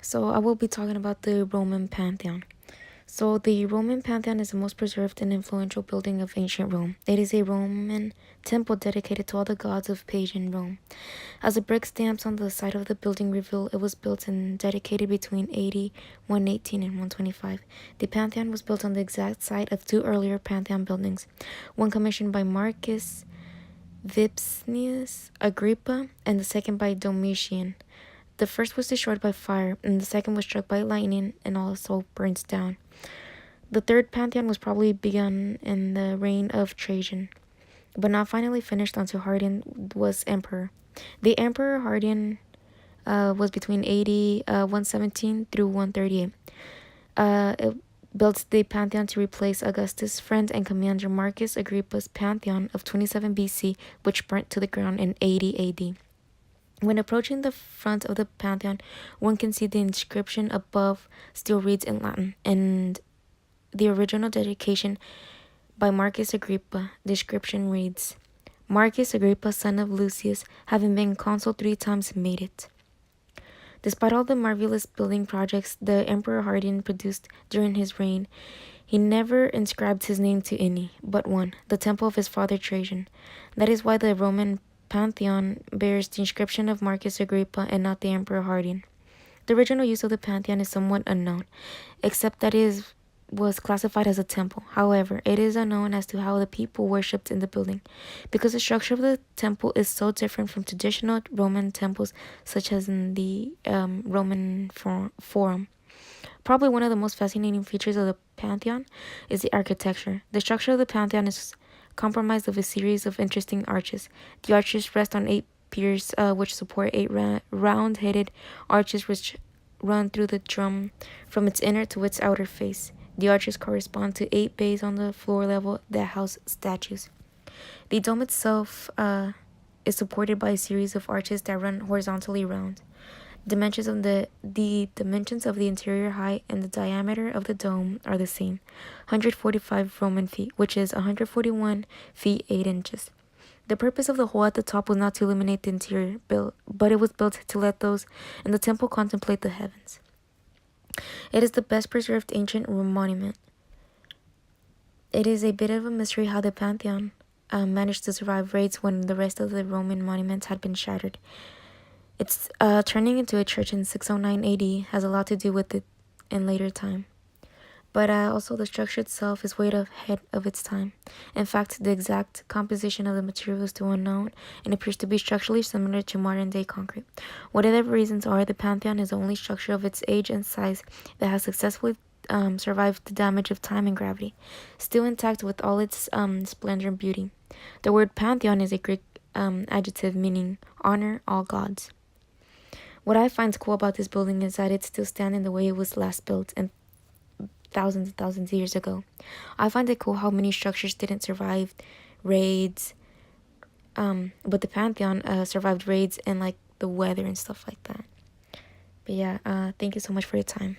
So I will be talking about the Roman Pantheon. So the Roman Pantheon is the most preserved and influential building of ancient Rome. It is a Roman temple dedicated to all the gods of pagan Rome. As the brick stamps on the side of the building reveal, it was built and dedicated between AD 118 and 125. The Pantheon was built on the exact site of two earlier Pantheon buildings, one commissioned by Marcus Vipsanius Agrippa and the second by Domitian. The first was destroyed by fire, and the second was struck by lightning and also burnt down. The third Pantheon was probably begun in the reign of Trajan, but not finally finished until Hadrian was emperor. The Emperor Hadrian was between AD 117 through 138. It built the Pantheon to replace Augustus' friend and commander Marcus Agrippa's Pantheon of 27 BC, which burnt to the ground in 80 AD. When approaching the front of the Pantheon, one can see the inscription above still reads in Latin, and the original dedication by Marcus Agrippa. The inscription reads, Marcus Agrippa, son of Lucius, having been consul 3 times, made it. Despite all the marvelous building projects the Emperor Hadrian produced during his reign, he never inscribed his name to any but one, the temple of his father Trajan. That is why the Roman Pantheon bears the inscription of Marcus Agrippa and not the Emperor Hadrian. The original use of the Pantheon is somewhat unknown, except that it was classified as a temple. However, it is unknown as to how the people worshipped in the building, because the structure of the temple is so different from traditional Roman temples, such as in the Roman Forum. Probably one of the most fascinating features of the Pantheon is the architecture. The structure of the Pantheon is comprised of a series of interesting arches. The arches rest on 8 piers, which support 8 round-headed arches which run through the dome from its inner to its outer face. The arches correspond to 8 bays on the floor level that house statues. The dome itself is supported by a series of arches that run horizontally round. Dimensions of the dimensions of the interior height and the diameter of the dome are the same, 145 Roman feet, which is 141 feet 8 inches. The purpose of the hole at the top was not to illuminate the interior, but it was built to let those in the temple contemplate the heavens. It is the best preserved ancient monument. It is a bit of a mystery how the Pantheon managed to survive raids when the rest of the Roman monuments had been shattered. Its turning into a church in 609 AD has a lot to do with it in later time. But also the structure itself is way ahead of its time. In fact, the exact composition of the material is still unknown and appears to be structurally similar to modern-day concrete. Whatever the reasons are, the Pantheon is the only structure of its age and size that has successfully survived the damage of time and gravity, still intact with all its splendor and beauty. The word Pantheon is a Greek adjective meaning honor all gods. What I find cool about this building is that it's still standing the way it was last built and thousands and thousands of years ago. I find it cool how many structures didn't survive raids, but the Pantheon survived raids and like the weather and stuff like that. But yeah, thank you so much for your time.